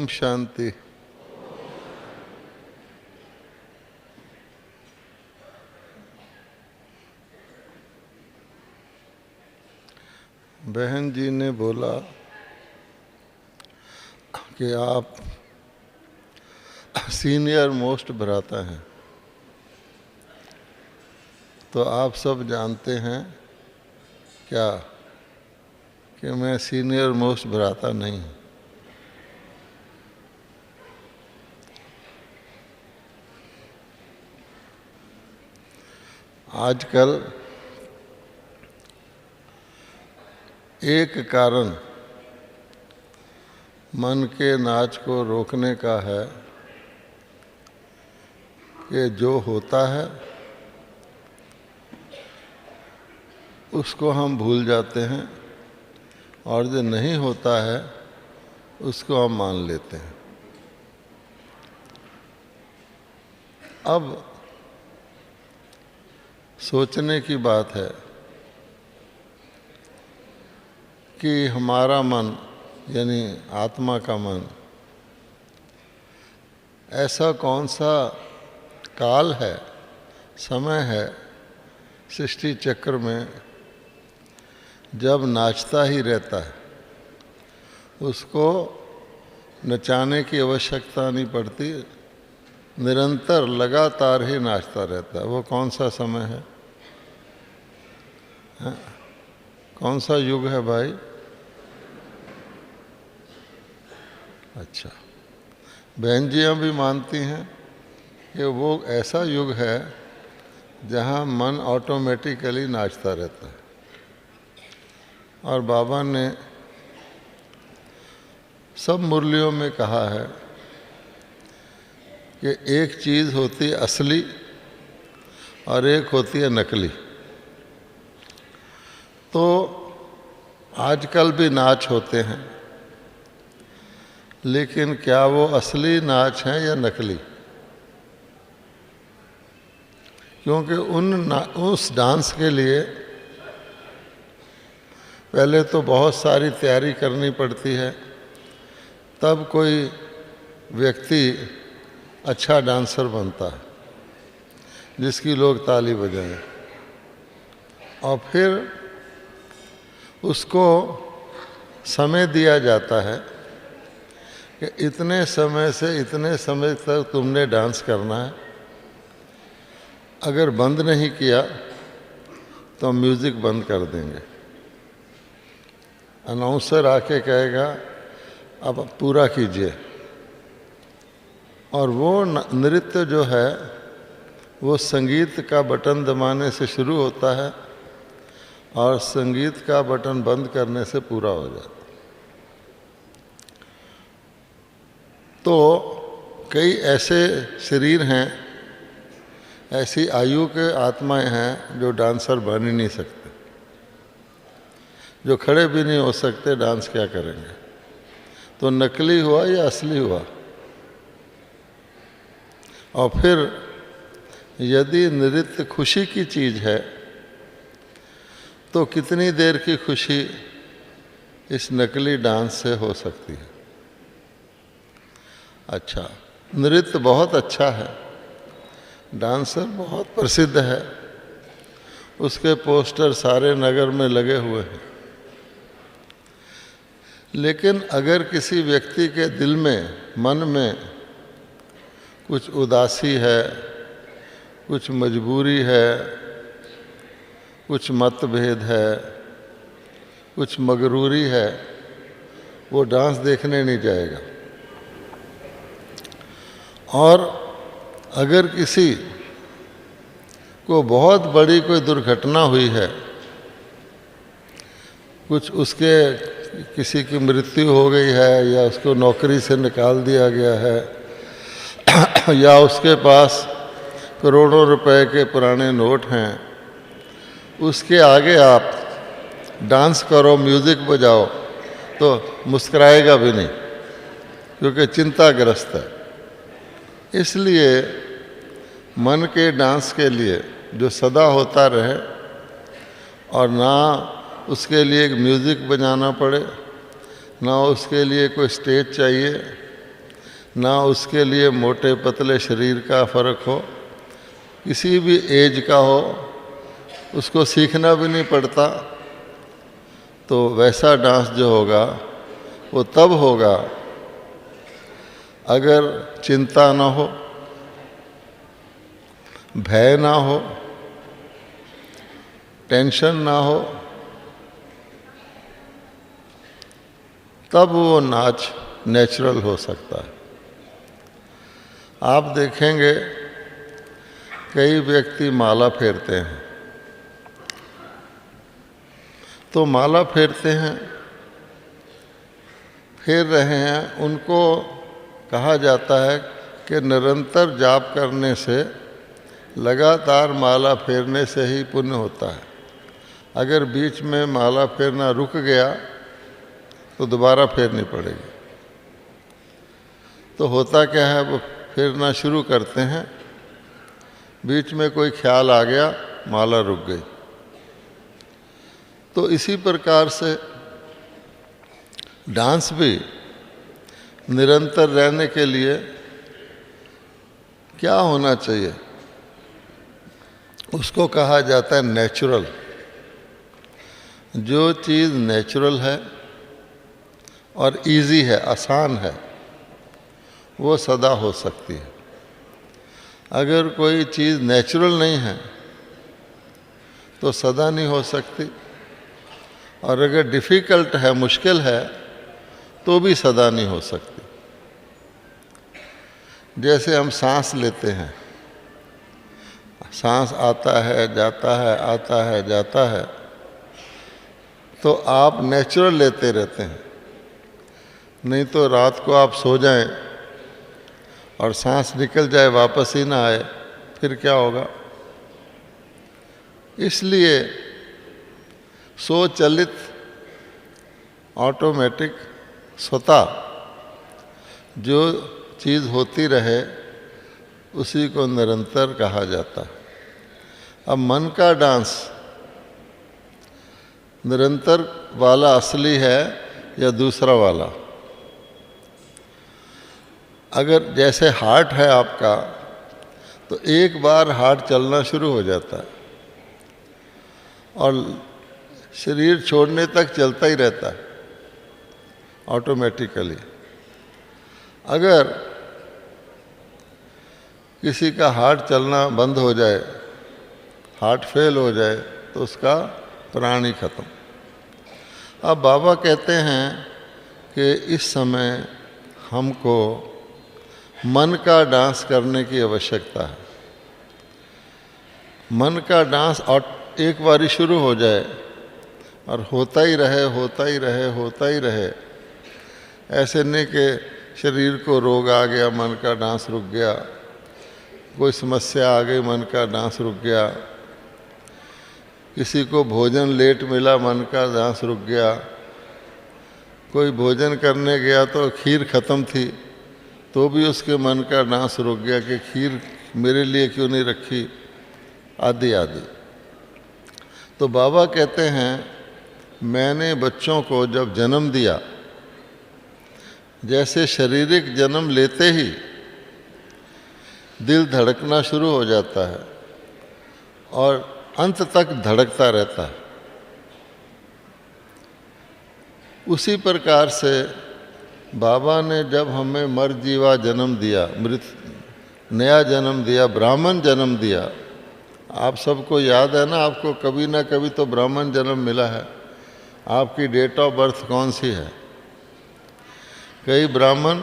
ओम शांति। बहन जी ने बोला कि आप सीनियर मोस्ट भ्राता हैं, तो आप सब जानते हैं क्या कि मैं सीनियर मोस्ट भ्राता नहीं हूँ। आजकल एक कारण मन के नाच को रोकने का है कि जो होता है उसको हम भूल जाते हैं और जो नहीं होता है उसको हम मान लेते हैं। अब सोचने की बात है कि हमारा मन यानी आत्मा का मन ऐसा कौन सा काल है, समय है सृष्टि चक्र में जब नाचता ही रहता है, उसको नचाने की आवश्यकता नहीं पड़ती, निरंतर लगातार ही नाचता रहता है। वो कौन सा समय है? कौन सा युग है भाई? अच्छा, बहन जियाँ भी मानती हैं कि वो ऐसा युग है जहाँ मन ऑटोमेटिकली नाचता रहता है। और बाबा ने सब मुरलियों में कहा है कि एक चीज़ होती है असली और एक होती है नकली। तो आजकल भी नाच होते हैं, लेकिन क्या वो असली नाच हैं या नकली? क्योंकि उस डांस के लिए पहले तो बहुत सारी तैयारी करनी पड़ती है, तब कोई व्यक्ति अच्छा डांसर बनता है जिसकी लोग ताली बजाएं, और फिर उसको समय दिया जाता है कि इतने समय से इतने समय तक तुमने डांस करना है। अगर बंद नहीं किया तो म्यूज़िक बंद कर देंगे। अनाउंसर आके कहेगा अब पूरा कीजिए। और वो नृत्य जो है वो संगीत का बटन दबाने से शुरू होता है और संगीत का बटन बंद करने से पूरा हो जाता है। तो कई ऐसे शरीर हैं, ऐसी आयु के आत्माएं हैं जो डांसर बन ही नहीं सकते, जो खड़े भी नहीं हो सकते, डांस क्या करेंगे? तो नकली हुआ या असली हुआ? और फिर यदि नृत्य खुशी की चीज़ है तो कितनी देर की खुशी इस नकली डांस से हो सकती है? अच्छा, नृत्य बहुत अच्छा है, डांसर बहुत प्रसिद्ध है, उसके पोस्टर सारे नगर में लगे हुए हैं। लेकिन अगर किसी व्यक्ति के दिल में, मन में कुछ उदासी है, कुछ मजबूरी है, कुछ मतभेद है, कुछ मगरूरी है, वो डांस देखने नहीं जाएगा। और अगर किसी को बहुत बड़ी कोई दुर्घटना हुई है, कुछ उसके किसी की मृत्यु हो गई है या उसको नौकरी से निकाल दिया गया है या उसके पास करोड़ों रुपए के पुराने नोट हैं, उसके आगे आप डांस करो, म्यूज़िक बजाओ तो मुस्कुराएगा भी नहीं, क्योंकि चिंताग्रस्त है। इसलिए मन के डांस के लिए जो सदा होता रहे और ना उसके लिए एक म्यूज़िक बजाना पड़े, ना उसके लिए कोई स्टेज चाहिए, ना उसके लिए मोटे पतले शरीर का फर्क हो, किसी भी एज का हो, उसको सीखना भी नहीं पड़ता। तो वैसा डांस जो होगा वो तब होगा अगर चिंता ना हो, भय ना हो, टेंशन ना हो, तब वो नाच नेचुरल हो सकता है। आप देखेंगे कई व्यक्ति माला फेरते हैं, तो माला फेरते हैं, फेर रहे हैं, उनको कहा जाता है कि निरंतर जाप करने से, लगातार माला फेरने से ही पुण्य होता है। अगर बीच में माला फेरना रुक गया तो दोबारा फेरनी पड़ेगी। तो होता क्या है, वो फेरना शुरू करते हैं, बीच में कोई ख्याल आ गया, माला रुक गई। तो इसी प्रकार से डांस भी निरंतर रहने के लिए क्या होना चाहिए, उसको कहा जाता है नेचुरल। जो चीज़ नेचुरल है और इजी है, आसान है, वो सदा हो सकती है। अगर कोई चीज़ नेचुरल नहीं है तो सदा नहीं हो सकती, और अगर डिफ़िकल्ट है, मुश्किल है, तो भी सदा नहीं हो सकती। जैसे हम सांस लेते हैं, सांस आता है जाता है, आता है जाता है, तो आप नेचुरल लेते रहते हैं। नहीं तो रात को आप सो जाएं और सांस निकल जाए, वापस ही ना आए, फिर क्या होगा। इसलिए स्वचालित, ऑटोमेटिक, स्वतः जो चीज़ होती रहे उसी को निरंतर कहा जाता है। अब मन का डांस निरंतर वाला असली है या दूसरा वाला? अगर जैसे हार्ट है आपका, तो एक बार हार्ट चलना शुरू हो जाता है और शरीर छोड़ने तक चलता ही रहता है ऑटोमेटिकली। अगर किसी का हार्ट चलना बंद हो जाए, हार्ट फेल हो जाए, तो उसका प्राण ही खत्म। अब बाबा कहते हैं कि इस समय हमको मन का डांस करने की आवश्यकता है। मन का डांस एक बारी शुरू हो जाए और होता ही रहे, होता ही रहे, होता ही रहे। ऐसे नहीं कि शरीर को रोग आ गया, मन का डांस रुक गया, कोई समस्या आ गई, मन का डांस रुक गया, किसी को भोजन लेट मिला, मन का डांस रुक गया, कोई भोजन करने गया तो खीर ख़त्म थी तो भी उसके मन का डांस रुक गया कि खीर मेरे लिए क्यों नहीं रखी, आदि आदि। तो बाबा कहते हैं, मैंने बच्चों को जब जन्म दिया, जैसे शारीरिक जन्म लेते ही दिल धड़कना शुरू हो जाता है और अंत तक धड़कता रहता है, उसी प्रकार से बाबा ने जब हमें मर्जीवा जन्म दिया, नया जन्म दिया, ब्राह्मण जन्म दिया। आप सबको याद है ना, आपको कभी ना कभी तो ब्राह्मण जन्म मिला है। आपकी डेट ऑफ बर्थ कौन सी है? कई ब्राह्मण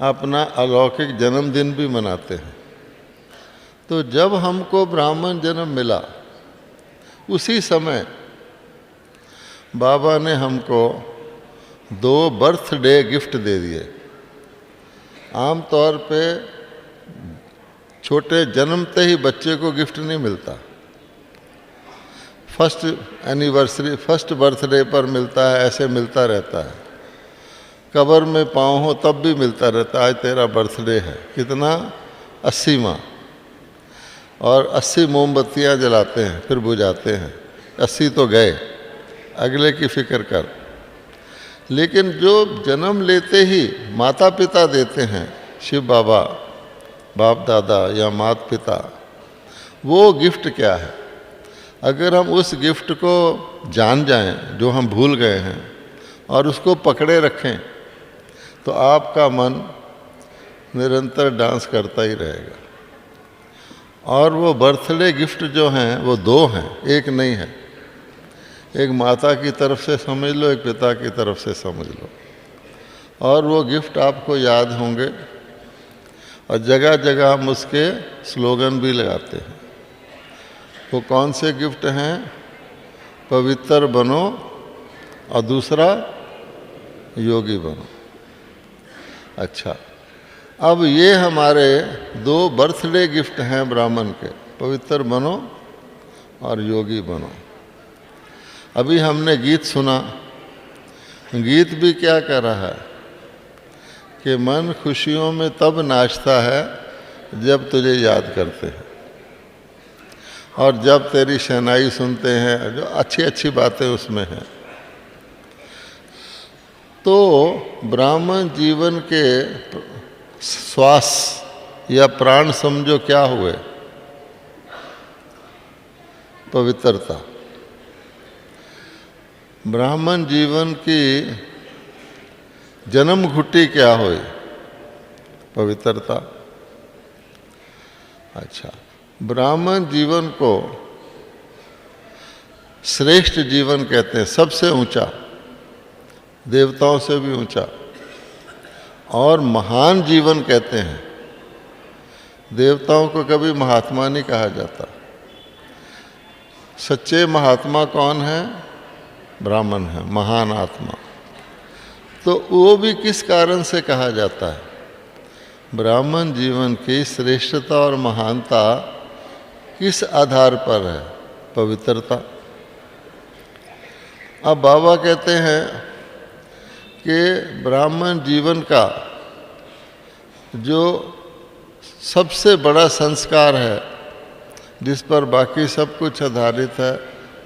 अपना अलौकिक जन्मदिन भी मनाते हैं। तो जब हमको ब्राह्मण जन्म मिला, उसी समय बाबा ने हमको 2 बर्थडे गिफ्ट दे दिए। आमतौर पे छोटे जन्मते ही बच्चे को गिफ्ट नहीं मिलता, फर्स्ट एनिवर्सरी, फर्स्ट बर्थडे पर मिलता है, ऐसे मिलता रहता है। कब्र में पाँव हो तब भी मिलता रहता है, आज तेरा बर्थडे है। कितना? 80वां। और 80 मोमबत्तियाँ जलाते हैं, फिर बुझाते हैं। 80 तो गए, अगले की फिक्र कर। लेकिन जो जन्म लेते ही माता पिता देते हैं, शिव बाबा, बाप दादा या माता पिता, वो गिफ्ट क्या है? अगर हम उस गिफ्ट को जान जाएं जो हम भूल गए हैं और उसको पकड़े रखें तो आपका मन निरंतर डांस करता ही रहेगा। और वो बर्थडे गिफ्ट जो हैं वो दो हैं, एक नहीं है। एक माता की तरफ से समझ लो, एक पिता की तरफ से समझ लो। और वो गिफ्ट आपको याद होंगे और जगह जगह हम उसके स्लोगन भी लगाते हैं। वो कौन से गिफ्ट हैं? पवित्र बनो और दूसरा योगी बनो। अच्छा, अब ये हमारे दो बर्थडे गिफ्ट हैं ब्राह्मण के, पवित्र बनो और योगी बनो। अभी हमने गीत सुना, गीत भी क्या कह रहा है कि मन खुशियों में तब नाचता है जब तुझे याद करते हैं और जब तेरी शहनाई सुनते हैं, जो अच्छी अच्छी बातें उसमें हैं। तो ब्राह्मण जीवन के श्वास या प्राण समझो क्या हुए? पवित्रता। ब्राह्मण जीवन की जन्म घुट्टी क्या हुई? पवित्रता। अच्छा, ब्राह्मण जीवन को श्रेष्ठ जीवन कहते हैं, सबसे ऊंचा, देवताओं से भी ऊंचा, और महान जीवन कहते हैं। देवताओं को कभी महात्मा नहीं कहा जाता। सच्चे महात्मा कौन है? ब्राह्मण है, महान आत्मा। तो वो भी किस कारण से कहा जाता है? ब्राह्मण जीवन की श्रेष्ठता और महानता किस आधार पर है? पवित्रता। अब बाबा कहते हैं कि ब्राह्मण जीवन का जो सबसे बड़ा संस्कार है, जिस पर बाकी सब कुछ आधारित है,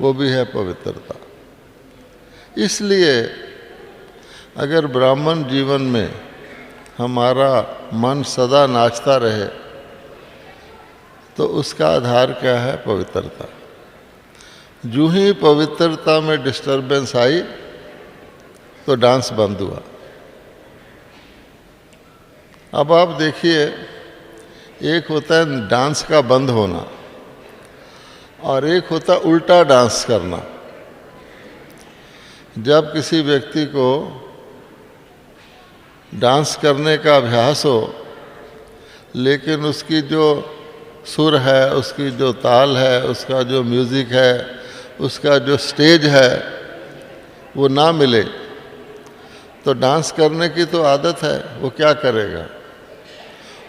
वो भी है पवित्रता। इसलिए अगर ब्राह्मण जीवन में हमारा मन सदा नाचता रहे तो उसका आधार क्या है? पवित्रता। जो ही पवित्रता में डिस्टर्बेंस आई तो डांस बंद हुआ। अब आप देखिए, एक होता है डांस का बंद होना और एक होता है उल्टा डांस करना। जब किसी व्यक्ति को डांस करने का अभ्यास हो लेकिन उसकी जो सुर है, उसकी जो ताल है, उसका जो म्यूज़िक है, उसका जो स्टेज है, वो ना मिले तो डांस करने की तो आदत है, वो क्या करेगा?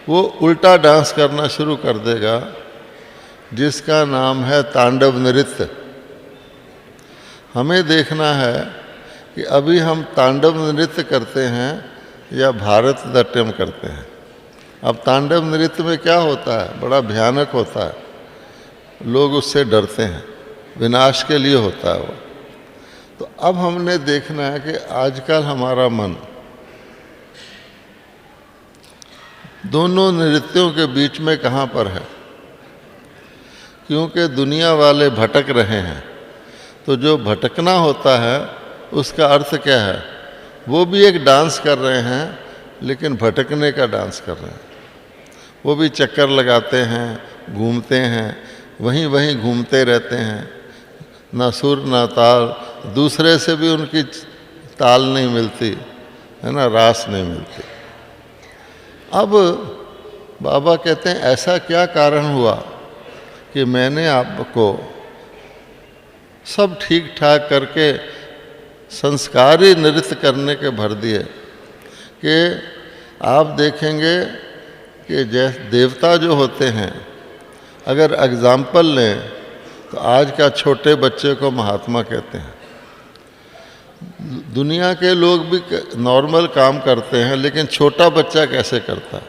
वो उल्टा डांस करना शुरू कर देगा, जिसका नाम है तांडव नृत्य। हमें देखना है कि अभी हम तांडव नृत्य करते हैं या भारतनाट्यम करते हैं। अब तांडव नृत्य में क्या होता है? बड़ा भयानक होता है, लोग उससे डरते हैं, विनाश के लिए होता है वो। तो अब हमने देखना है कि आजकल हमारा मन दोनों नृत्यों के बीच में कहाँ पर है, क्योंकि दुनिया वाले भटक रहे हैं। तो जो भटकना होता है उसका अर्थ क्या है? वो भी एक डांस कर रहे हैं, लेकिन भटकने का डांस कर रहे हैं। वो भी चक्कर लगाते हैं, घूमते हैं, वहीं वहीं घूमते रहते हैं, ना सुर ना ताल, दूसरे से भी उनकी ताल नहीं मिलती है ना, रास नहीं मिलती। अब बाबा कहते हैं ऐसा क्या कारण हुआ कि मैंने आपको सब ठीक ठाक करके संस्कारी नृत्य करने के भर दिए कि आप देखेंगे कि जैसे देवता जो होते हैं, अगर एग्जाम्पल लें तो आज का छोटे बच्चे को महात्मा कहते हैं। दुनिया के लोग भी नॉर्मल काम करते हैं, लेकिन छोटा बच्चा कैसे करता है?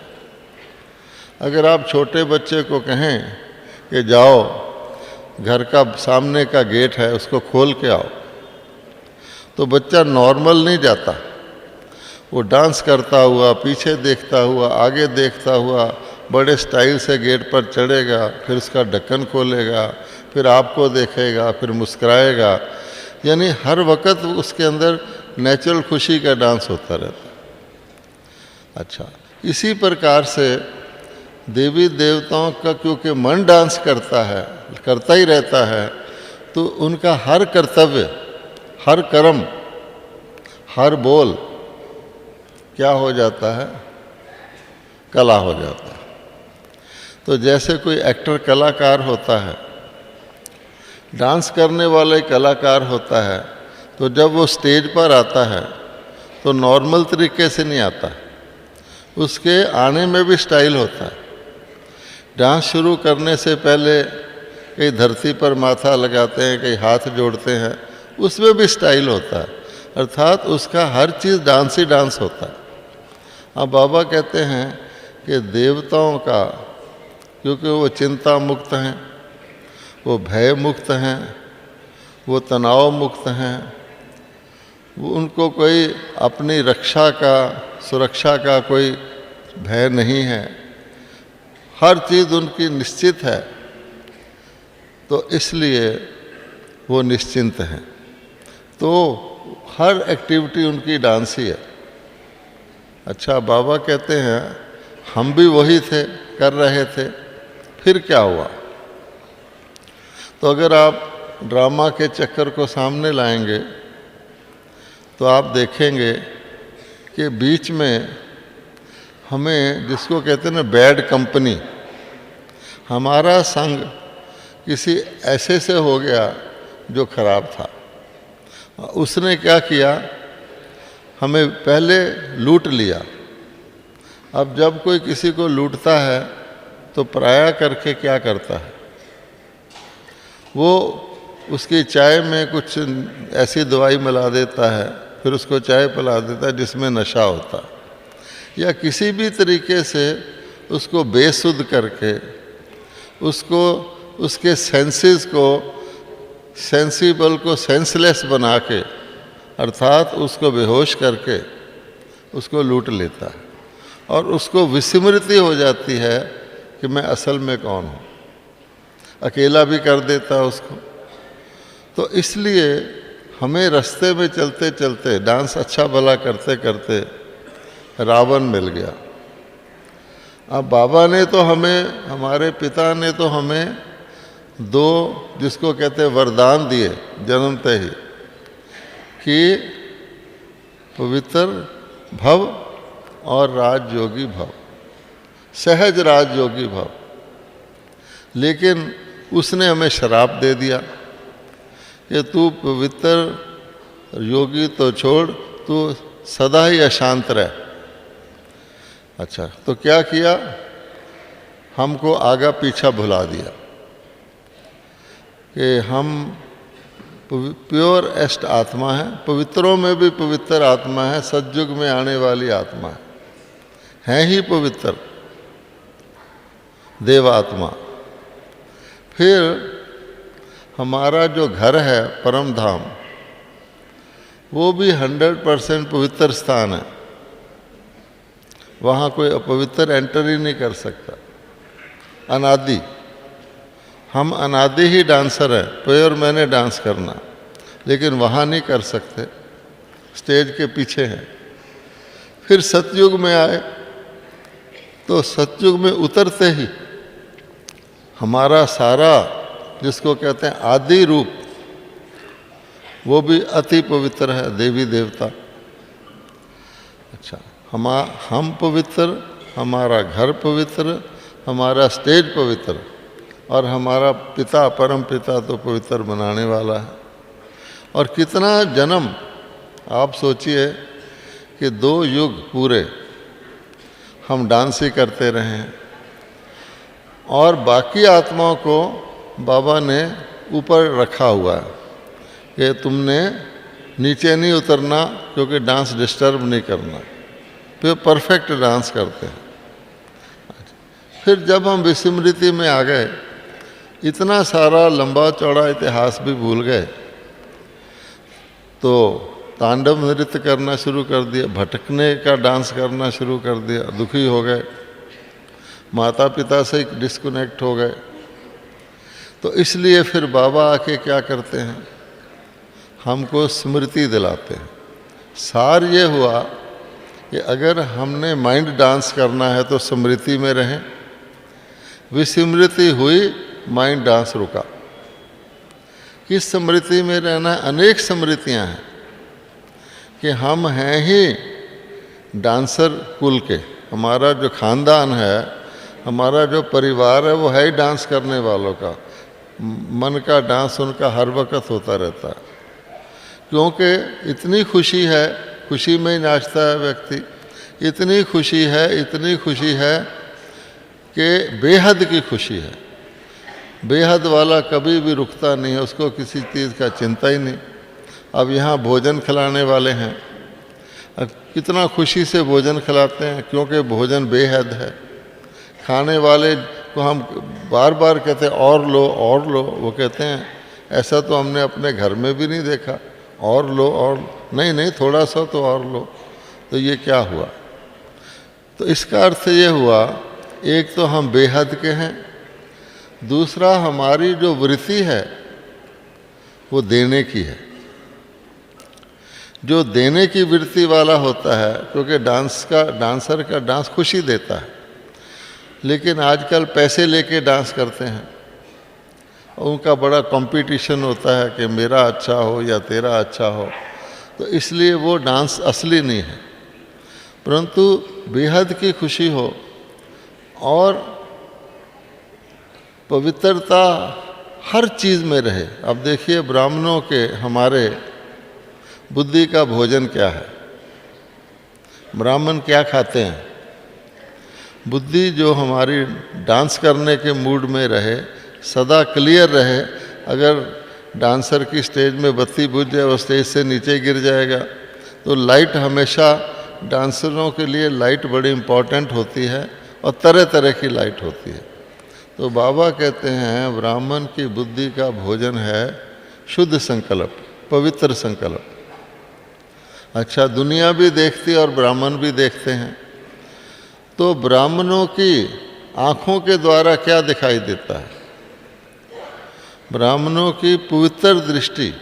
अगर आप छोटे बच्चे को कहें कि जाओ घर का सामने का गेट है उसको खोल के आओ, तो बच्चा नॉर्मल नहीं जाता, वो डांस करता हुआ, पीछे देखता हुआ, आगे देखता हुआ, बड़े स्टाइल से गेट पर चढ़ेगा, फिर उसका ढक्कन खोलेगा, फिर आपको देखेगा, फिर मुस्कुराएगा। यानी हर वक्त उसके अंदर नेचुरल खुशी का डांस होता रहता है। अच्छा, इसी प्रकार से देवी देवताओं का क्योंकि मन डांस करता है, करता ही रहता है, तो उनका हर कर्तव्य, हर कर्म, हर बोल क्या हो जाता है? कला हो जाता है। तो जैसे कोई एक्टर कलाकार होता है, डांस करने वाला ही कलाकार होता है, तो जब वो स्टेज पर आता है तो नॉर्मल तरीके से नहीं आता, उसके आने में भी स्टाइल होता है। डांस शुरू करने से पहले कई धरती पर माथा लगाते हैं, कई हाथ जोड़ते हैं, उसमें भी स्टाइल होता है। अर्थात उसका हर चीज़ डांस ही डांस होता है। अब बाबा कहते हैं कि देवताओं का, क्योंकि वो चिंता मुक्त हैं, वो भय मुक्त हैं, वो तनाव मुक्त हैं, वो उनको कोई अपनी रक्षा का, सुरक्षा का कोई भय नहीं है, हर चीज़ उनकी निश्चित है, तो इसलिए वो निश्चिंत हैं। तो हर एक्टिविटी उनकी डांस ही है। अच्छा, बाबा कहते हैं हम भी वही थे, कर रहे थे, फिर क्या हुआ? तो अगर आप ड्रामा के चक्कर को सामने लाएंगे तो आप देखेंगे कि बीच में हमें, जिसको कहते हैं ना बैड कंपनी, हमारा संग किसी ऐसे से हो गया जो खराब था। उसने क्या किया? हमें पहले लूट लिया। अब जब कोई किसी को लूटता है तो पराया करके क्या करता है? वो उसकी चाय में कुछ ऐसी दवाई मिला देता है, फिर उसको चाय पिला देता है जिसमें नशा होता है, या किसी भी तरीके से उसको बेसुध करके, उसको, उसके सेंसेस को, सेंसिबल को सेंसलेस बना के, अर्थात उसको बेहोश करके उसको लूट लेता है, और उसको विस्मृति हो जाती है कि मैं असल में कौन हूँ। अकेला भी कर देता है उसको। तो इसलिए हमें रास्ते में चलते चलते, डांस अच्छा भला करते करते रावण मिल गया। अब बाबा ने तो हमें, हमारे पिता ने तो हमें दो, जिसको कहते हैं वरदान दिए जन्मते ही, कि पवित्र भव और राजयोगी भव, सहज राजयोगी भव। लेकिन उसने हमें श्राप दे दिया कि तू पवित्र योगी तो छोड़, तू सदा ही अशांत रह। अच्छा, तो क्या किया? हमको आगा पीछा भुला दिया कि हम प्योर एस्ट आत्मा है, पवित्रों में भी पवित्र आत्मा है, सतयुग में आने वाली आत्मा है ही पवित्र देवात्मा। फिर हमारा जो घर है परम धाम, वो भी 100% पवित्र स्थान है। वहाँ कोई अपवित्र एंटर ही नहीं कर सकता। अनादि, हम अनादि ही डांसर हैं, प्योर मैंने डांस करना, लेकिन वहाँ नहीं कर सकते, स्टेज के पीछे हैं। फिर सतयुग में आए तो सतयुग में उतरते ही हमारा सारा, जिसको कहते हैं आदि रूप, वो भी अति पवित्र है, देवी देवता। अच्छा, हम पवित्र, हमारा घर पवित्र, हमारा स्टेज पवित्र, और हमारा पिता, परम पिता तो पवित्र बनाने वाला है। और कितना जन्म, आप सोचिए कि 2 युग पूरे हम डांस ही करते रहे हैं, और बाकी आत्माओं को बाबा ने ऊपर रखा हुआ है कि तुमने नीचे नहीं उतरना, क्योंकि डांस डिस्टर्ब नहीं करना। फिर परफेक्ट डांस करते हैं। फिर जब हम विस्मृति में आ गए, इतना सारा लंबा चौड़ा इतिहास भी भूल गए, तो तांडव नृत्य करना शुरू कर दिया, भटकने का डांस करना शुरू कर दिया, दुखी हो गए, माता पिता से डिस्कनेक्ट हो गए। तो इसलिए फिर बाबा आके क्या करते हैं, हमको स्मृति दिलाते हैं। सार ये हुआ कि अगर हमने माइंड डांस करना है तो स्मृति में रहें, विस्मृति हुई माइंड डांस रुका। किस स्मृति में रहना है? अनेक स्मृतियां हैं कि हम हैं ही डांसर कुल के, हमारा जो खानदान है, हमारा जो परिवार है वो है ही डांस करने वालों का। मन का डांस उनका हर वक्त होता रहता है, क्योंकि इतनी खुशी है, खुशी में ही नाचता है व्यक्ति। इतनी खुशी है कि बेहद की खुशी है। बेहद वाला कभी भी रुकता नहीं है, उसको किसी चीज़ का चिंता ही नहीं। अब यहाँ भोजन खिलाने वाले हैं, अब कितना खुशी से भोजन खिलाते हैं, क्योंकि भोजन बेहद है। खाने वाले को हम बार बार कहते हैं और लो और लो, वो कहते हैं ऐसा तो हमने अपने घर में भी नहीं देखा, और लो और नहीं थोड़ा सा तो और लो। तो ये क्या हुआ? तो इसका अर्थ ये हुआ, एक तो हम बेहद के हैं, दूसरा हमारी जो वृत्ति है वो देने की है। जो देने की वृत्ति वाला होता है, क्योंकि डांसर का डांस खुशी देता है, लेकिन आजकल पैसे लेके डांस करते हैं, उनका बड़ा कंपटीशन होता है कि मेरा अच्छा हो या तेरा अच्छा हो, तो इसलिए वो डांस असली नहीं है। परंतु बेहद की खुशी हो और पवित्रता हर चीज़ में रहे। अब देखिए ब्राह्मणों के हमारे बुद्धि का भोजन क्या है, ब्राह्मण क्या खाते हैं? बुद्धि जो हमारी डांस करने के मूड में रहे, सदा क्लियर रहे। अगर डांसर की स्टेज में बत्ती बुझ जाए, वो स्टेज से नीचे गिर जाएगा। तो लाइट हमेशा डांसरों के लिए लाइट बड़ी इम्पोर्टेंट होती है, और तरह तरह की लाइट होती है। तो बाबा कहते हैं ब्राह्मण की बुद्धि का भोजन है शुद्ध संकल्प, पवित्र संकल्प। अच्छा, दुनिया भी देखती है और ब्राह्मण भी देखते हैं। तो ब्राह्मणों की आँखों के द्वारा क्या दिखाई देता है? ब्राह्मणों की पवित्र दृष्टि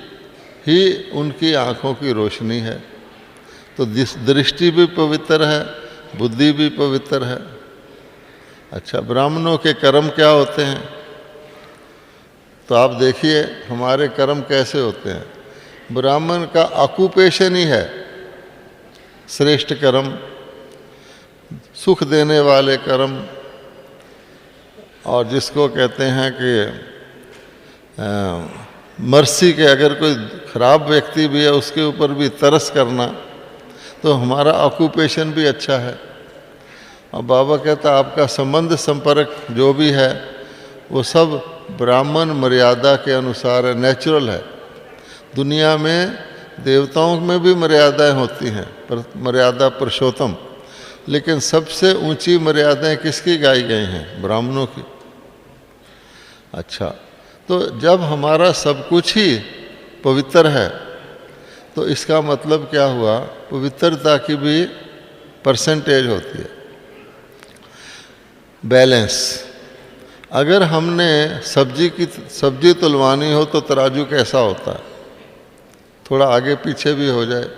ही उनकी आँखों की रोशनी है। तो दृष्टि भी पवित्र है, बुद्धि भी पवित्र है। अच्छा, ब्राह्मणों के कर्म क्या होते हैं? तो आप देखिए हमारे कर्म कैसे होते हैं। ब्राह्मण का ऑक्यूपेशन ही है श्रेष्ठ कर्म, सुख देने वाले कर्म, और जिसको कहते हैं कि मर्सी के, अगर कोई खराब व्यक्ति भी है उसके ऊपर भी तरस करना, तो हमारा ऑक्यूपेशन भी अच्छा है। और बाबा कहता आपका संबंध संपर्क जो भी है वो सब ब्राह्मण मर्यादा के अनुसार है, नेचुरल है। दुनिया में देवताओं में भी मर्यादाएं होती हैं, पर मर्यादा पुरुषोत्तम, लेकिन सबसे ऊंची मर्यादाएं किसकी गाई गई हैं? ब्राह्मणों की। अच्छा, तो जब हमारा सब कुछ ही पवित्र है तो इसका मतलब क्या हुआ? पवित्रता की भी परसेंटेज होती है, बैलेंस। अगर हमने सब्जी तुलवानी हो तो तराजू कैसा होता है? थोड़ा आगे पीछे भी हो जाए।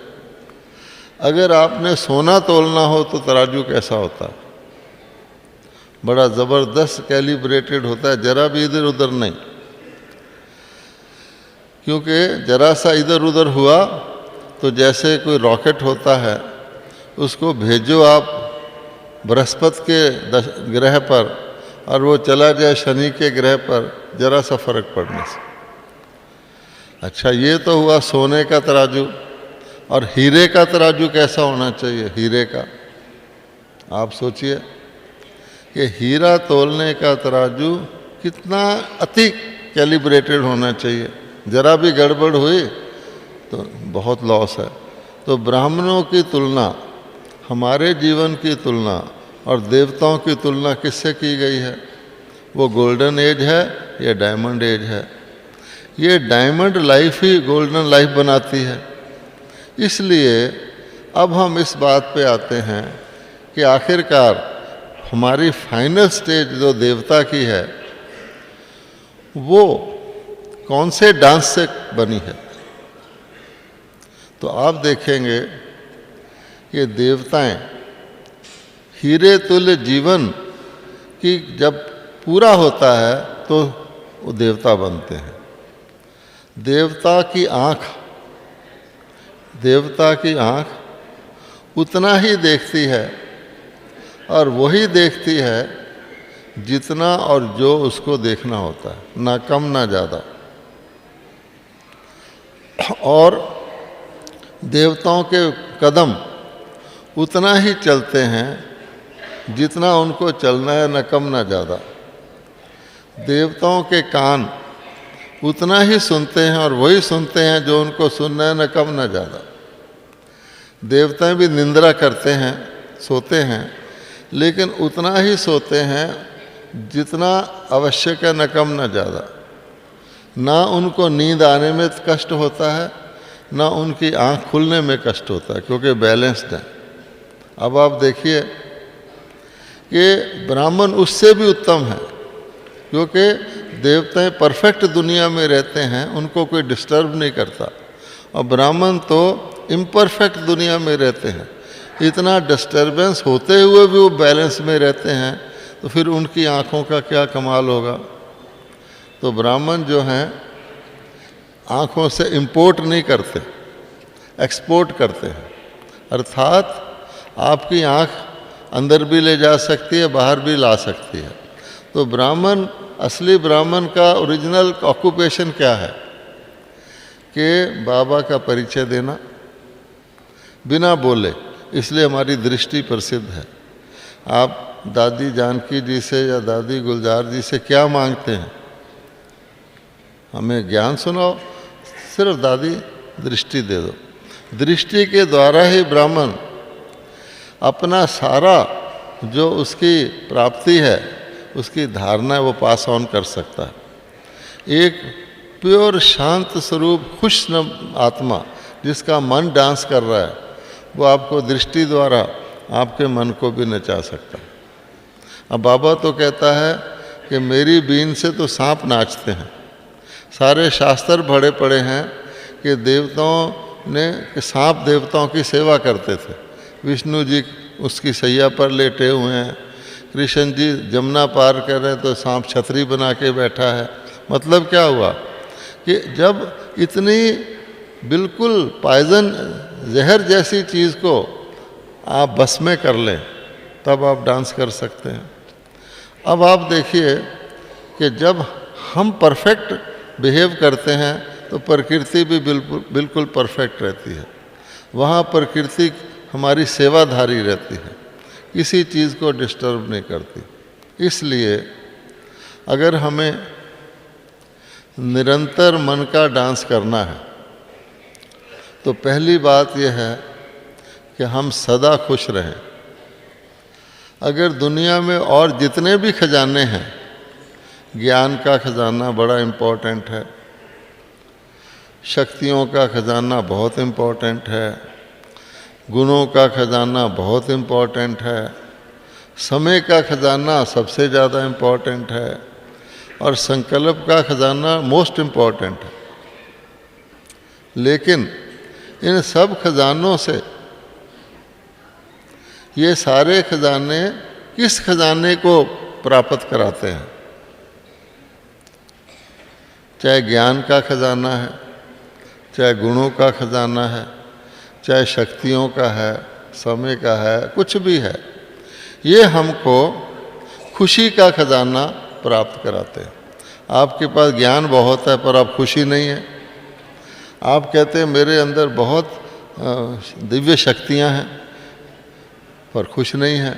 अगर आपने सोना तोलना हो तो तराजू कैसा होता है? बड़ा ज़बरदस्त कैलिब्रेटेड होता है, जरा भी इधर उधर नहीं। क्योंकि जरा सा इधर उधर हुआ तो जैसे कोई रॉकेट होता है, उसको भेजो आप बृहस्पति के ग्रह पर और वो चला जाए शनि के ग्रह पर, जरा सा फर्क पड़ने से। अच्छा, ये तो हुआ सोने का तराजू। और हीरे का तराजू कैसा होना चाहिए? हीरे का आप सोचिए कि हीरा तोलने का तराजू कितना अति कैलिब्रेटेड होना चाहिए। जरा भी गड़बड़ हुई तो बहुत लॉस है। तो ब्राह्मणों की तुलना, हमारे जीवन की तुलना और देवताओं की तुलना किससे की गई है? वो गोल्डन एज है या डायमंड एज है? ये डायमंड लाइफ ही गोल्डन लाइफ बनाती है। इसलिए अब हम इस बात पे आते हैं कि आखिरकार हमारी फाइनल स्टेज जो देवता की है वो कौन से डांस से बनी है। तो आप देखेंगे कि देवताएं हीरे तुल्य जीवन की जब पूरा होता है तो वो देवता बनते हैं। देवता की आँख उतना ही देखती है और वही देखती है जितना और जो उसको देखना होता है, ना कम ना ज़्यादा। और देवताओं के कदम उतना ही चलते हैं जितना उनको चलना है, न कम ना ज़्यादा। देवताओं के कान उतना ही सुनते हैं और वही सुनते हैं जो उनको सुनना है, न कम ना ज़्यादा। देवताएं भी निंद्रा करते हैं, सोते हैं, लेकिन उतना ही सोते हैं जितना आवश्यक है, न कम न ज़्यादा। ना उनको नींद आने में कष्ट होता है, ना उनकी आँख खुलने में कष्ट होता है, क्योंकि बैलेंस्ड है। अब आप देखिए कि ब्राह्मण उससे भी उत्तम है, क्योंकि देवताएं परफेक्ट दुनिया में रहते हैं, उनको कोई डिस्टर्ब नहीं करता, और ब्राह्मण तो इम्परफेक्ट दुनिया में रहते हैं। इतना डिस्टर्बेंस होते हुए भी वो बैलेंस में रहते हैं, तो फिर उनकी आँखों का क्या कमाल होगा। तो ब्राह्मण जो हैं आँखों से इंपोर्ट नहीं करते, एक्सपोर्ट करते हैं। अर्थात आपकी आँख अंदर भी ले जा सकती है, बाहर भी ला सकती है। तो ब्राह्मण, असली ब्राह्मण का ओरिजिनल ऑक्यूपेशन क्या है कि बाबा का परिचय देना बिना बोले। इसलिए हमारी दृष्टि प्रसिद्ध है। आप दादी जानकी जी से या दादी गुलजार जी से क्या मांगते हैं? हमें ज्ञान सुनाओ, सिर्फ दादी दृष्टि दे दो। दृष्टि के द्वारा ही ब्राह्मण अपना सारा जो उसकी प्राप्ति है, उसकी धारणा वो पास ऑन कर सकता है। एक प्योर शांत स्वरूप खुश आत्मा जिसका मन डांस कर रहा है, वो आपको दृष्टि द्वारा आपके मन को भी नचा सकता है। अब बाबा तो कहता है कि मेरी बीन से तो सांप नाचते हैं। सारे शास्त्र भरे पड़े हैं कि देवताओं ने, कि सांप देवताओं की सेवा करते थे। विष्णु जी उसकी सैया पर लेटे हुए हैं, कृष्ण जी जमुना पार कर रहे हैं तो सांप छतरी बना के बैठा है। मतलब क्या हुआ कि जब इतनी बिल्कुल पॉइजन, जहर जैसी चीज़ को आप बस में कर लें, तब आप डांस कर सकते हैं। अब आप देखिए कि जब हम परफेक्ट बिहेव करते हैं तो प्रकृति भी बिल्कुल परफेक्ट रहती है। वहाँ प्रकृति हमारी सेवाधारी रहती है, किसी चीज़ को डिस्टर्ब नहीं करती। इसलिए अगर हमें निरंतर मन का डांस करना है तो पहली बात यह है कि हम सदा खुश रहें। अगर दुनिया में और जितने भी खजाने हैं, ज्ञान का खजाना बड़ा इम्पोर्टेंट है, शक्तियों का खजाना बहुत इम्पोर्टेंट है, गुणों का खजाना बहुत इम्पोर्टेंट है, समय का खजाना सबसे ज़्यादा इम्पोर्टेंट है, और संकल्प का खजाना मोस्ट इम्पोर्टेंट है। लेकिन इन सब खजानों से ये सारे खजाने किस खजाने को प्राप्त कराते हैं? चाहे ज्ञान का खजाना है, चाहे गुणों का खजाना है, चाहे शक्तियों का है, समय का है, कुछ भी है, ये हमको खुशी का खजाना प्राप्त कराते हैं। आपके पास ज्ञान बहुत है पर आप खुशी नहीं है। आप कहते हैं मेरे अंदर बहुत दिव्य शक्तियां हैं पर खुश नहीं है।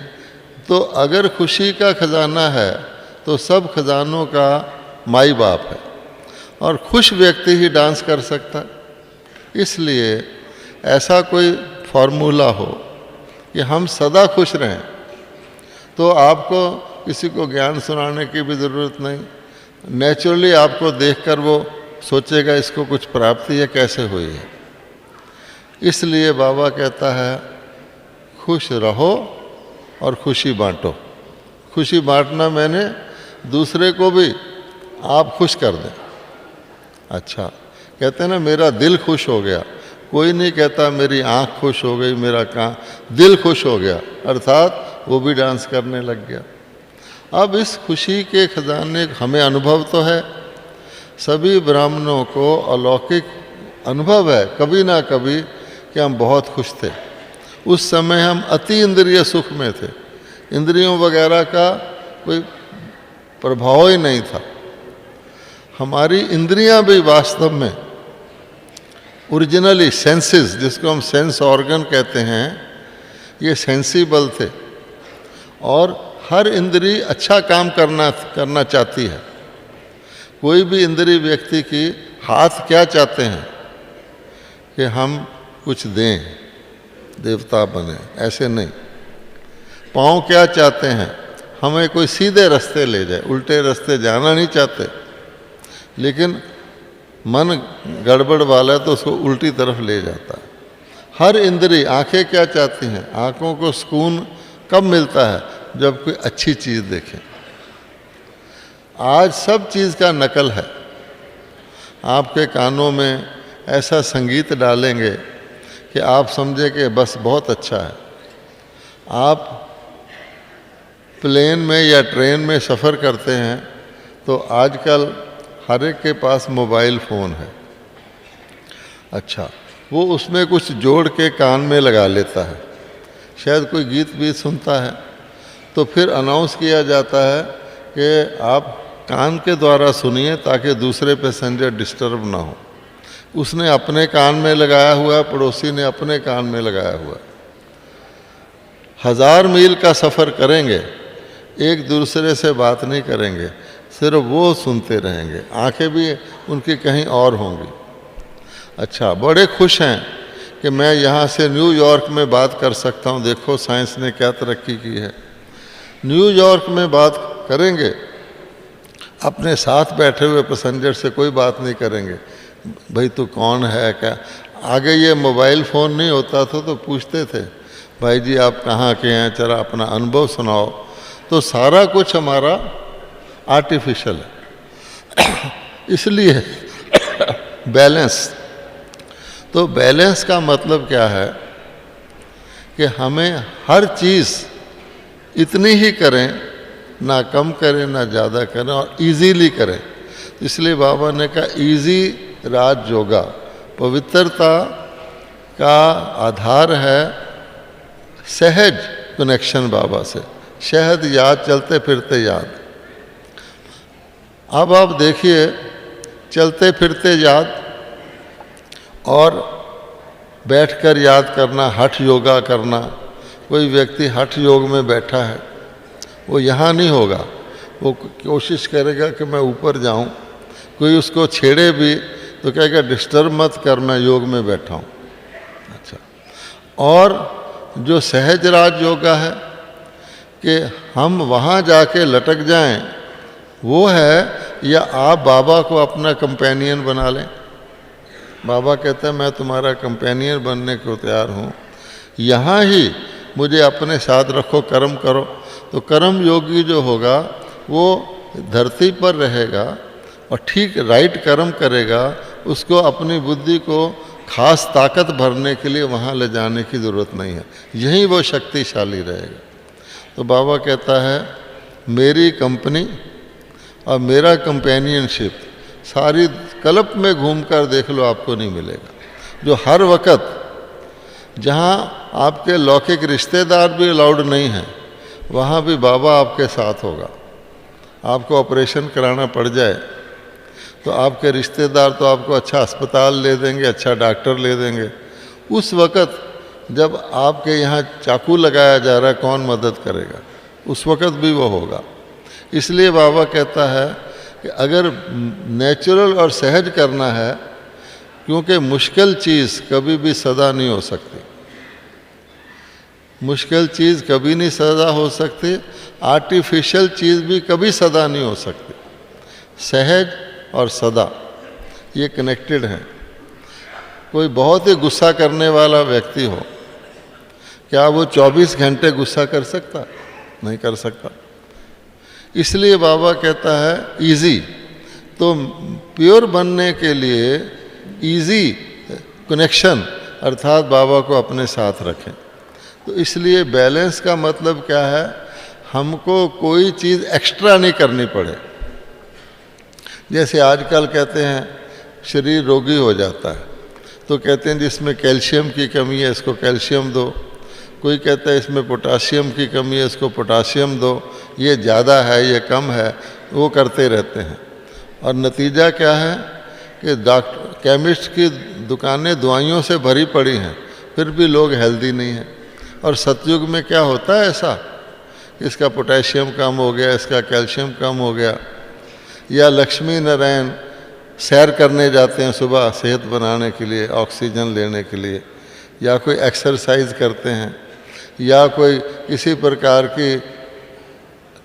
तो अगर खुशी का खजाना है तो सब खजानों का माई बाप है, और खुश व्यक्ति ही डांस कर सकता है। इसलिए ऐसा कोई फॉर्मूला हो कि हम सदा खुश रहें, तो आपको किसी को ज्ञान सुनाने की भी ज़रूरत नहीं। नेचुरली आपको देखकर वो सोचेगा इसको कुछ प्राप्ति है, कैसे हुई है। इसलिए बाबा कहता है खुश रहो और खुशी बांटो। खुशी बांटना मैंने दूसरे को भी आप खुश कर दें। अच्छा, कहते हैं ना मेरा दिल खुश हो गया, कोई नहीं कहता मेरी आँख खुश हो गई, मेरा दिल खुश हो गया, अर्थात वो भी डांस करने लग गया। अब इस खुशी के खजाने हमें अनुभव तो है, सभी ब्राह्मणों को अलौकिक अनुभव है कभी ना कभी कि हम बहुत खुश थे। उस समय हम अति इंद्रिय सुख में थे, इंद्रियों वगैरह का कोई प्रभाव ही नहीं था। हमारी इंद्रियां भी वास्तव में ओरिजिनली सेंसेस, जिसको हम सेंस ऑर्गन कहते हैं, ये सेंसिबल थे और हर इंद्री अच्छा काम करना चाहती है। कोई भी इंद्री व्यक्ति की, हाथ क्या चाहते हैं कि हम कुछ दें, देवता बने, ऐसे नहीं। पाँव क्या चाहते हैं, हमें कोई सीधे रास्ते ले जाए, उल्टे रास्ते जाना नहीं चाहते। लेकिन मन गड़बड़ वाला है तो उसको उल्टी तरफ ले जाता है। हर इंद्री, आंखें क्या चाहती हैं, आंखों को सुकून कब मिलता है, जब कोई अच्छी चीज़ देखें। आज सब चीज़ का नकल है। आपके कानों में ऐसा संगीत डालेंगे कि आप समझे कि बस बहुत अच्छा है। आप प्लेन में या ट्रेन में सफ़र करते हैं तो आजकल हर एक के पास मोबाइल फ़ोन है। अच्छा, वो उसमें कुछ जोड़ के कान में लगा लेता है, शायद कोई गीत भी सुनता है, तो फिर अनाउंस किया जाता है कि आप कान के द्वारा सुनिए ताकि दूसरे पैसेंजर डिस्टर्ब ना हो। उसने अपने कान में लगाया हुआ, पड़ोसी ने अपने कान में लगाया हुआ। 1000 मील का सफ़र करेंगे, एक दूसरे से बात नहीं करेंगे, सिर्फ वो सुनते रहेंगे, आंखें भी उनकी कहीं और होंगी। अच्छा, बड़े खुश हैं कि मैं यहाँ से न्यूयॉर्क में बात कर सकता हूँ, देखो साइंस ने क्या तरक्की की है। न्यूयॉर्क में बात करेंगे, अपने साथ बैठे हुए पैसेंजर से कोई बात नहीं करेंगे, भाई तू कौन है क्या। आगे ये मोबाइल फ़ोन नहीं होता था तो पूछते थे, भाई जी आप कहाँ के हैं, जरा अपना अनुभव सुनाओ। तो सारा कुछ हमारा आर्टिफिशियल है। इसलिए बैलेंस, तो बैलेंस का मतलब क्या है कि हमें हर चीज़ इतनी ही करें, ना कम करें ना ज़्यादा करें, और इजीली करें। इसलिए बाबा ने कहा इजी राज योगा, पवित्रता का आधार है सहज कनेक्शन बाबा से। शहद याद, चलते फिरते याद। अब आप देखिए, चलते फिरते याद और बैठकर याद करना, हठ योगा करना। कोई व्यक्ति हठ योग में बैठा है, वो यहाँ नहीं होगा, वो कोशिश करेगा कि मैं ऊपर जाऊँ। कोई उसको छेड़े भी तो कहेगा डिस्टर्ब मत कर, मैं योग में बैठा हूँ। अच्छा, और जो सहज राज योगा है कि हम वहाँ जाके लटक जाएं, वो है, या आप बाबा को अपना कंपेनियन बना लें। बाबा कहते हैं मैं तुम्हारा कंपेनियन बनने को तैयार हूँ, यहाँ ही मुझे अपने साथ रखो, कर्म करो। तो कर्म योगी जो होगा वो धरती पर रहेगा और ठीक राइट कर्म करेगा। उसको अपनी बुद्धि को खास ताकत भरने के लिए वहाँ ले जाने की ज़रूरत नहीं है, यहीं वो शक्तिशाली रहेगा। तो बाबा कहता है मेरी कंपनी और मेरा कंपेनियनशिप सारी कल्प में घूमकर देख लो, आपको नहीं मिलेगा। जो हर वक्त जहाँ आपके लौकिक रिश्तेदार भी अलाउड नहीं हैं, वहाँ भी बाबा आपके साथ होगा। आपको ऑपरेशन कराना पड़ जाए तो आपके रिश्तेदार तो आपको अच्छा अस्पताल ले देंगे, अच्छा डॉक्टर ले देंगे। उस वक़्त जब आपके यहाँ चाकू लगाया जा रहा है, कौन मदद करेगा? उस वक़्त भी वो होगा। इसलिए बाबा कहता है कि अगर नेचुरल और सहज करना है, क्योंकि मुश्किल चीज़ कभी भी सदा नहीं हो सकती, मुश्किल चीज़ कभी नहीं सदा हो सकती, आर्टिफिशियल चीज़ भी कभी सदा नहीं हो सकती। सहज और सदा ये कनेक्टेड हैं। कोई बहुत ही गुस्सा करने वाला व्यक्ति हो, क्या वो 24 घंटे गुस्सा कर सकता? नहीं कर सकता। इसलिए बाबा कहता है इजी। तो प्योर बनने के लिए इजी कनेक्शन अर्थात बाबा को अपने साथ रखें। तो इसलिए बैलेंस का मतलब क्या है? हमको कोई चीज़ एक्स्ट्रा नहीं करनी पड़े। जैसे आजकल कहते हैं शरीर रोगी हो जाता है, तो कहते हैं जिसमें कैल्शियम की कमी है इसको कैल्शियम दो, कोई कहता है इसमें पोटाशियम की कमी है इसको पोटाशियम दो, ये ज़्यादा है ये कम है, वो करते रहते हैं। और नतीजा क्या है कि केमिस्ट की दुकानें दवाइयों से भरी पड़ी हैं, फिर भी लोग हेल्दी नहीं हैं। और सतयुग में क्या होता है ऐसा, इसका पोटेशियम कम हो गया, इसका कैल्शियम कम हो गया। या लक्ष्मी नारायण सैर करने जाते हैं सुबह सेहत बनाने के लिए, ऑक्सीजन लेने के लिए, या कोई एक्सरसाइज करते हैं, या कोई किसी प्रकार की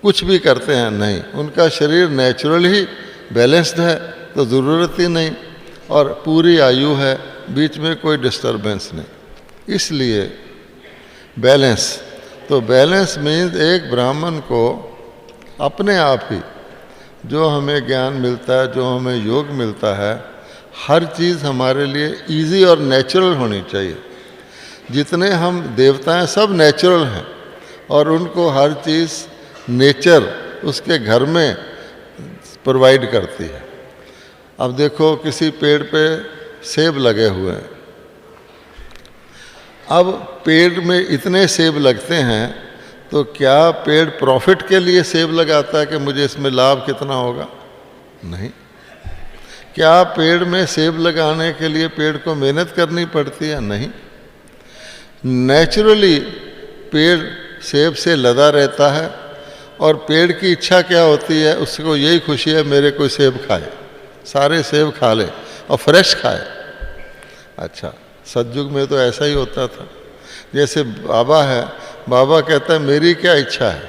कुछ भी करते हैं, नहीं, उनका शरीर नेचुरल ही बैलेंस्ड है, तो ज़रूरत ही नहीं, और पूरी आयु है, बीच में कोई डिस्टर्बेंस नहीं। इसलिए बैलेंस, तो बैलेंस मीन्स एक ब्राह्मण को अपने आप ही जो हमें ज्ञान मिलता है, जो हमें योग मिलता है, हर चीज़ हमारे लिए इजी और नेचुरल होनी चाहिए। जितने हम देवता हैं सब नेचुरल हैं, और उनको हर चीज़ नेचर उसके घर में प्रोवाइड करती है। अब देखो किसी पेड़ पे सेब लगे हुए हैं, अब पेड़ में इतने सेब लगते हैं, तो क्या पेड़ प्रॉफिट के लिए सेब लगाता है कि मुझे इसमें लाभ कितना होगा? नहीं। क्या पेड़ में सेब लगाने के लिए पेड़ को मेहनत करनी पड़ती है? नहीं। नेचुरली पेड़ सेब से लदा रहता है, और पेड़ की इच्छा क्या होती है, उसको यही खुशी है मेरे कोई सेब खाए, सारे सेब खा ले और फ्रेश खाए। अच्छा, सतयुग में तो ऐसा ही होता था। जैसे बाबा है, बाबा कहता है मेरी क्या इच्छा है,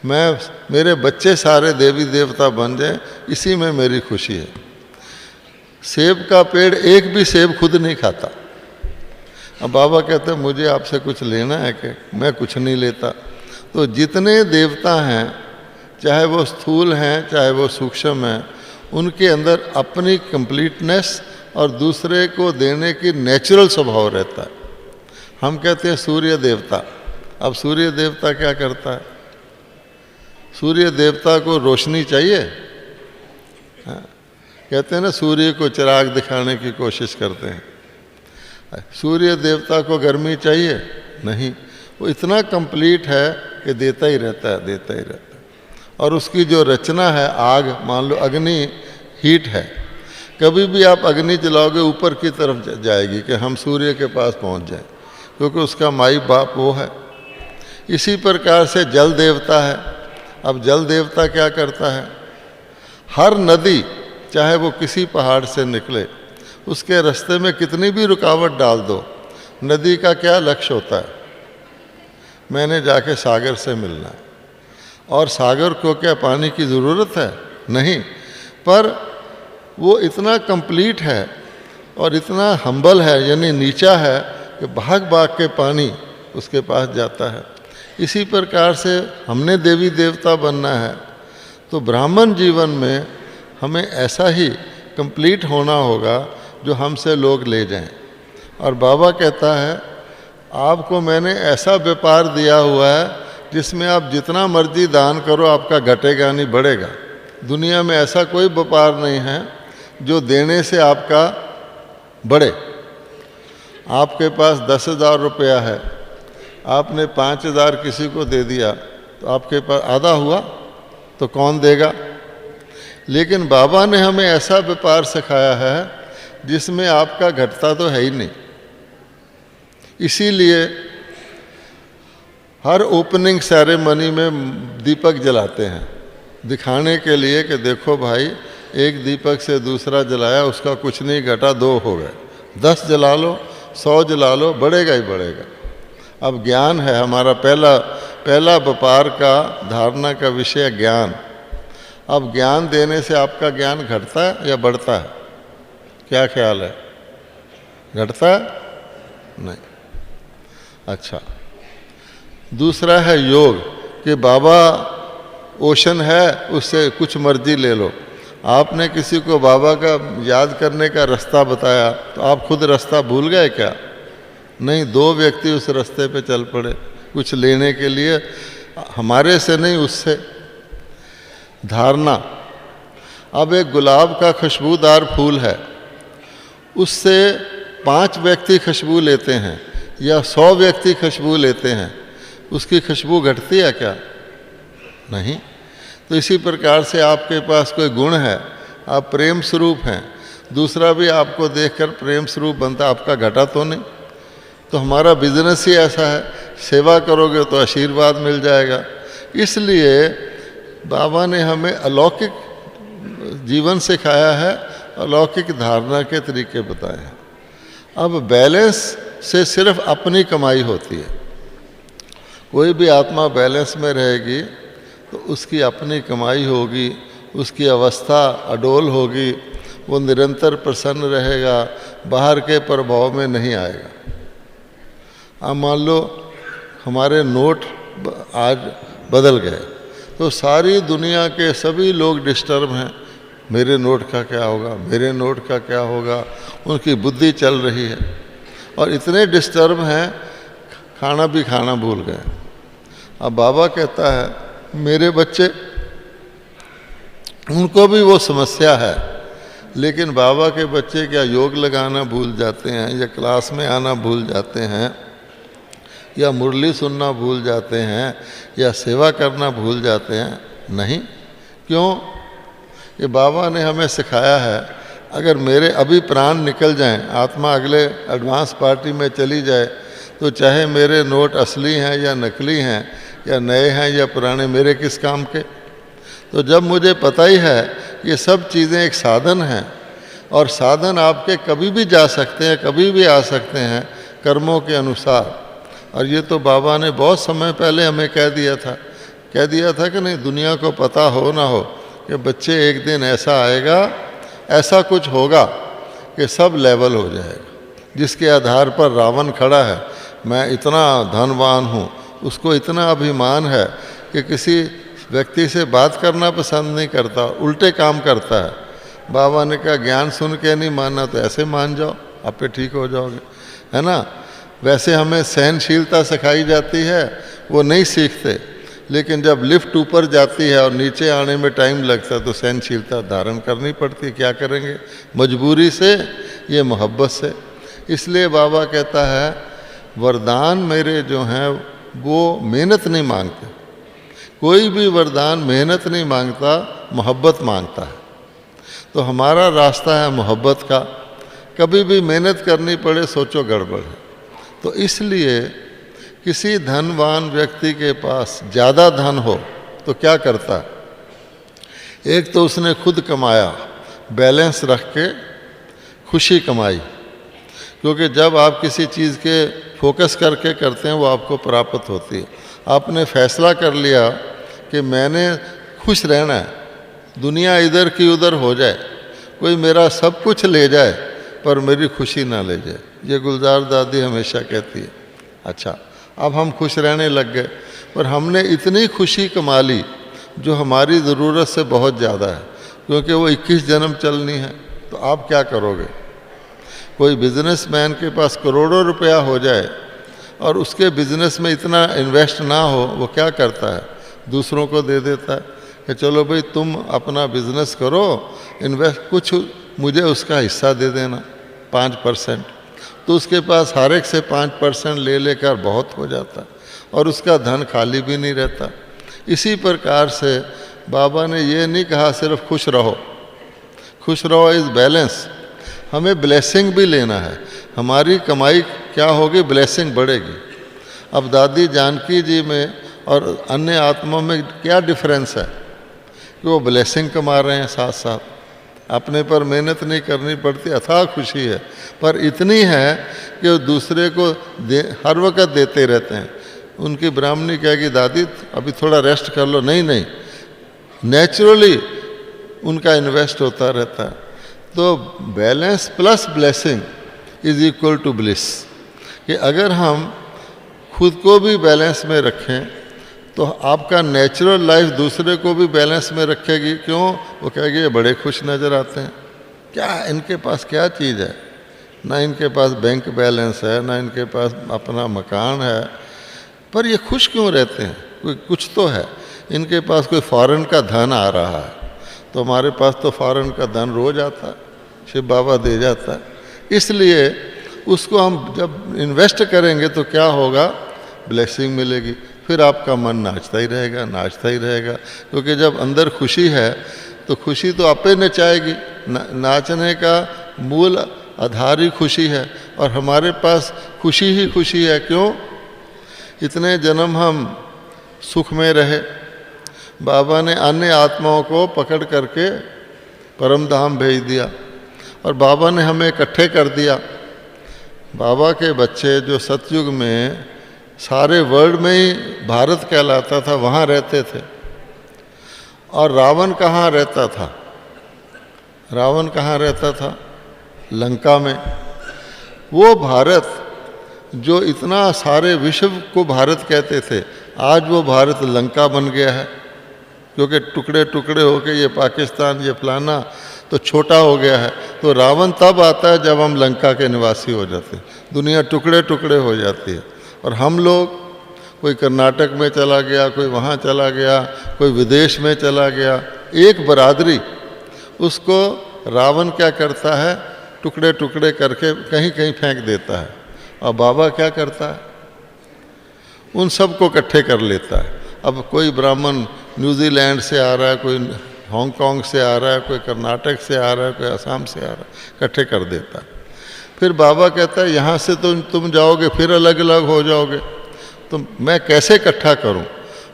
मेरे बच्चे सारे देवी देवता बन जाए, इसी में मेरी खुशी है। सेब का पेड़ एक भी सेब खुद नहीं खाता। अब बाबा कहते हैं मुझे आपसे कुछ लेना है कि मैं कुछ नहीं लेता। तो जितने देवता हैं, चाहे वो स्थूल हैं चाहे वो सूक्ष्म हैं, उनके अंदर अपनी कंप्लीटनेस और दूसरे को देने की नेचुरल स्वभाव रहता है। हम कहते हैं सूर्य देवता। अब सूर्य देवता क्या करता है? सूर्य देवता को रोशनी चाहिए, हाँ? कहते हैं ना सूर्य को चिराग दिखाने की कोशिश करते हैं। सूर्य देवता को गर्मी चाहिए? नहीं, वो इतना कंप्लीट है कि देता ही रहता है, देता ही रहता है। और उसकी जो रचना है, आग, मान लो अग्नि हीट है, कभी भी आप अग्नि जलाओगे ऊपर की तरफ जाएगी कि हम सूर्य के पास पहुंच जाएं, क्योंकि उसका माई बाप वो है। इसी प्रकार से जल देवता है। अब जल देवता क्या करता है? हर नदी चाहे वो किसी पहाड़ से निकले, उसके रास्ते में कितनी भी रुकावट डाल दो, नदी का क्या लक्ष्य होता है? मैंने जाके सागर से मिलना है। और सागर को क्या पानी की ज़रूरत है? नहीं। पर वो इतना कंप्लीट है और इतना हम्बल है, यानी नीचा है, कि भाग भाग के पानी उसके पास जाता है। इसी प्रकार से हमने देवी देवता बनना है, तो ब्राह्मण जीवन में हमें ऐसा ही कंप्लीट होना होगा जो हमसे लोग ले जाएं। और बाबा कहता है आपको मैंने ऐसा व्यापार दिया हुआ है जिसमें आप जितना मर्जी दान करो आपका घटेगा नहीं, बढ़ेगा। दुनिया में ऐसा कोई व्यापार नहीं है जो देने से आपका बढ़े। आपके पास 10,000 रुपया है, आपने 5,000 किसी को दे दिया तो आपके पास आधा हुआ, तो कौन देगा? लेकिन बाबा ने हमें ऐसा व्यापार सिखाया है जिसमें आपका घटता तो है ही नहीं। इसीलिए हर ओपनिंग सेरेमनी में दीपक जलाते हैं, दिखाने के लिए कि देखो भाई, एक दीपक से दूसरा जलाया उसका कुछ नहीं घटा, 2 हो गए। 10 जला लो, 100 जला लो, बढ़ेगा ही बढ़ेगा। अब ज्ञान है हमारा पहला व्यापार का धारणा का विषय ज्ञान। अब ज्ञान देने से आपका ज्ञान घटता है या बढ़ता है? क्या ख्याल है? घटता है? नहीं। अच्छा, दूसरा है योग कि बाबा ओशन है, उससे कुछ मर्जी ले लो। आपने किसी को बाबा का याद करने का रास्ता बताया तो आप खुद रास्ता भूल गए क्या? नहीं, दो व्यक्ति उस रास्ते पे चल पड़े कुछ लेने के लिए, हमारे से नहीं, उससे। धारणा, अब एक गुलाब का खुशबूदार फूल है, उससे 5 व्यक्ति खुशबू लेते हैं या 100 व्यक्ति खुशबू लेते हैं, उसकी खुशबू घटती है क्या? नहीं। तो इसी प्रकार से आपके पास कोई गुण है, आप प्रेम स्वरूप हैं, दूसरा भी आपको देखकर प्रेम स्वरूप बनता, आपका घटा तो नहीं। तो हमारा बिजनेस ही ऐसा है, सेवा करोगे तो आशीर्वाद मिल जाएगा। इसलिए बाबा ने हमें अलौकिक जीवन सिखाया है, अलौकिक धारणा के तरीके बताए हैं। अब बैलेंस से सिर्फ अपनी कमाई होती है। कोई भी आत्मा बैलेंस में रहेगी तो उसकी अपनी कमाई होगी, उसकी अवस्था अडोल होगी, वो निरंतर प्रसन्न रहेगा, बाहर के प्रभाव में नहीं आएगा। अब मान लो हमारे नोट आज बदल गए तो सारी दुनिया के सभी लोग डिस्टर्ब हैं, मेरे नोट का क्या होगा, मेरे नोट का क्या होगा, उनकी बुद्धि चल रही है और इतने डिस्टर्ब हैं खाना भी खाना भूल गए। अब बाबा कहता है मेरे बच्चे, उनको भी वो समस्या है, लेकिन बाबा के बच्चे क्या योग लगाना भूल जाते हैं या क्लास में आना भूल जाते हैं या मुरली सुनना भूल जाते हैं या सेवा करना भूल जाते हैं? नहीं। क्यों? कि बाबा ने हमें सिखाया है अगर मेरे अभी प्राण निकल जाएं, आत्मा अगले एडवांस पार्टी में चली जाए, तो चाहे मेरे नोट असली हैं या नकली हैं या नए हैं या पुराने, मेरे किस काम के? तो जब मुझे पता ही है ये सब चीज़ें एक साधन हैं और साधन आपके कभी भी जा सकते हैं, कभी भी आ सकते हैं कर्मों के अनुसार। और ये तो बाबा ने बहुत समय पहले हमें कह दिया था कि नहीं, दुनिया को पता हो ना हो कि बच्चे एक दिन ऐसा आएगा, ऐसा कुछ होगा कि सब लेवल हो जाएगा। जिसके आधार पर रावण खड़ा है, मैं इतना धनवान हूँ, उसको इतना अभिमान है कि किसी व्यक्ति से बात करना पसंद नहीं करता, उल्टे काम करता है। बाबा ने कहा ज्ञान सुन के नहीं मानना तो ऐसे मान जाओ, आप पे ठीक हो जाओगे, है ना। वैसे हमें सहनशीलता सिखाई जाती है, वो नहीं सीखते, लेकिन जब लिफ्ट ऊपर जाती है और नीचे आने में टाइम लगता है तो सहनशीलता धारण करनी पड़ती है। क्या करेंगे, मजबूरी से, ये मोहब्बत से। इसलिए बाबा कहता है वरदान मेरे जो हैं वो मेहनत नहीं मांगते, कोई भी वरदान मेहनत नहीं मांगता, मोहब्बत मांगता है। तो हमारा रास्ता है मोहब्बत का, कभी भी मेहनत करनी पड़े सोचो गड़बड़ है। तो इसलिए किसी धनवान व्यक्ति के पास ज़्यादा धन हो तो क्या करता है, एक तो उसने खुद कमाया, बैलेंस रख के खुशी कमाई, क्योंकि जब आप किसी चीज़ के फोकस करके करते हैं वो आपको प्राप्त होती है। आपने फैसला कर लिया कि मैंने खुश रहना है, दुनिया इधर की उधर हो जाए, कोई मेरा सब कुछ ले जाए पर मेरी खुशी ना ले जाए, ये गुलजार दादी हमेशा कहती है। अच्छा, अब हम खुश रहने लग गए, पर हमने इतनी खुशी कमा ली जो हमारी ज़रूरत से बहुत ज़्यादा है, क्योंकि वो 21 जन्म चलनी है। तो आप क्या करोगे? कोई बिजनेसमैन के पास करोड़ों रुपया हो जाए और उसके बिजनेस में इतना इन्वेस्ट ना हो, वो क्या करता है, दूसरों को दे देता है कि चलो भाई तुम अपना बिजनेस करो, इन्वेस्ट, कुछ मुझे उसका हिस्सा दे देना 5%। तो उसके पास हर एक से 5% ले लेकर बहुत हो जाता है और उसका धन खाली भी नहीं रहता। इसी प्रकार से बाबा ने ये नहीं कहा सिर्फ खुश रहो, खुश रहो इज़ बैलेंस, हमें ब्लेसिंग भी लेना है। हमारी कमाई क्या होगी, ब्लेसिंग बढ़ेगी। अब दादी जानकी जी में और अन्य आत्माओं में क्या डिफरेंस है कि वो ब्लेसिंग कमा रहे हैं, साथ साथ अपने पर मेहनत नहीं करनी पड़ती, अथाह खुशी है, पर इतनी है कि वो दूसरे को हर वक्त देते रहते हैं। उनकी ब्राह्मणी कहेगी दादी अभी थोड़ा रेस्ट कर लो, नहीं नहीं, नेचुरली उनका इन्वेस्ट होता रहता है। तो balance plus blessing, is equal to bliss, कि अगर हम खुद को भी बैलेंस में रखें तो आपका नेचुरल लाइफ दूसरे को भी बैलेंस में रखेगी। क्यों? वो कहेगी ये बड़े खुश नज़र आते हैं, क्या इनके पास क्या चीज़ है, ना इनके पास बैंक बैलेंस है, ना इनके पास अपना मकान है, पर ये खुश क्यों रहते हैं, कोई कुछ तो है, इनके पास कोई फॉरेन का धन आ रहा है, तो हमारे पास तो फॉरेन का धन रोज आता है, शिव बाबा दे जाता है। इसलिए उसको हम जब इन्वेस्ट करेंगे तो क्या होगा, ब्लेसिंग मिलेगी, फिर आपका मन नाचता ही रहेगा, नाचता ही रहेगा, क्योंकि जब अंदर खुशी है तो खुशी तो आपे नचाएगी। नाचने का मूल आधार ही खुशी है, और हमारे पास खुशी ही खुशी है। क्यों? इतने जन्म हम सुख में रहे, बाबा ने अन्य आत्माओं को पकड़ करके परम धाम भेज दिया, और बाबा ने हमें इकट्ठे कर दिया। बाबा के बच्चे जो सतयुग में सारे वर्ल्ड में ही भारत कहलाता था, वहाँ रहते थे, और रावण कहाँ रहता था? रावण कहाँ रहता था? लंका में। वो भारत जो इतना सारे विश्व को भारत कहते थे, आज वो भारत लंका बन गया है, क्योंकि टुकड़े टुकड़े होके ये पाकिस्तान, ये फलाना तो छोटा हो गया है। तो रावण तब आता है जब हम लंका के निवासी हो जाते हैं, दुनिया टुकड़े टुकड़े हो जाती है। और हम लोग, कोई कर्नाटक में चला गया, कोई वहाँ चला गया, कोई विदेश में चला गया, एक बरादरी, उसको रावण क्या करता है, टुकड़े टुकड़े करके कहीं कहीं फेंक देता है। और बाबा क्या करता है, उन सबको इकट्ठे कर लेता है। अब कोई ब्राह्मण न्यूजीलैंड से आ रहा है, कोई हांगकांग से आ रहा है, कोई कर्नाटक से आ रहा है, कोई असम से आ रहा है, इकट्ठे कर देता है। फिर बाबा कहता है यहाँ से तो तुम जाओगे फिर अलग अलग हो जाओगे, तो मैं कैसे इकट्ठा करूँ?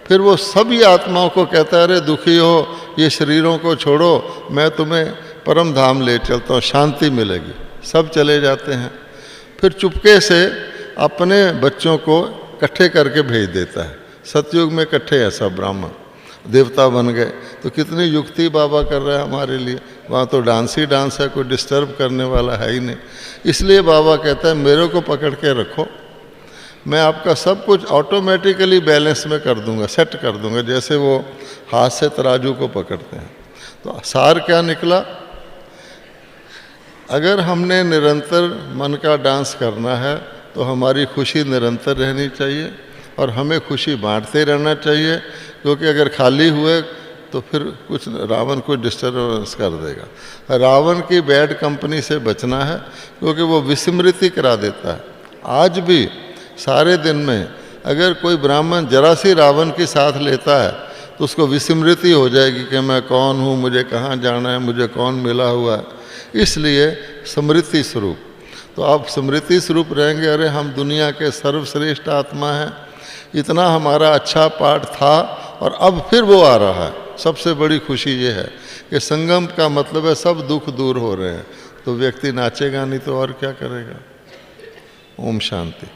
फिर वो सभी आत्माओं को कहता है, अरे दुखी हो, ये शरीरों को छोड़ो, मैं तुम्हें परम धाम ले चलता हूँ, शांति मिलेगी। सब चले जाते हैं। फिर चुपके से अपने बच्चों को इकट्ठे करके भेज देता है। सतयुग में इकट्ठे हैं सब ब्राह्मण, देवता बन गए। तो कितनी युक्ति बाबा कर रहा है हमारे लिए। वहाँ तो डांस ही डांस है, कोई डिस्टर्ब करने वाला है ही नहीं। इसलिए बाबा कहता है मेरे को पकड़ के रखो, मैं आपका सब कुछ ऑटोमेटिकली बैलेंस में कर दूंगा, सेट कर दूंगा, जैसे वो हाथ से तराजू को पकड़ते हैं। तो सार क्या निकला? अगर हमने निरंतर मन का डांस करना है तो हमारी खुशी निरंतर रहनी चाहिए, और हमें खुशी बांटते रहना चाहिए, क्योंकि अगर खाली हुए तो फिर कुछ रावण को डिस्टर्बेंस कर देगा। रावण की बैड कंपनी से बचना है, क्योंकि वो विस्मृति करा देता है। आज भी सारे दिन में अगर कोई ब्राह्मण जरा सी रावण की साथ लेता है तो उसको विस्मृति हो जाएगी कि मैं कौन हूँ, मुझे कहाँ जाना है, मुझे कौन मिला हुआ है। इसलिए स्मृति स्वरूप, तो आप स्मृति स्वरूप रहेंगे, अरे हम दुनिया के सर्वश्रेष्ठ आत्मा हैं, इतना हमारा अच्छा पाठ था और अब फिर वो आ रहा है। सबसे बड़ी खुशी ये है कि संगम का मतलब है सब दुख दूर हो रहे हैं, तो व्यक्ति नाचेगा नहीं तो और क्या करेगा। ओम शांति।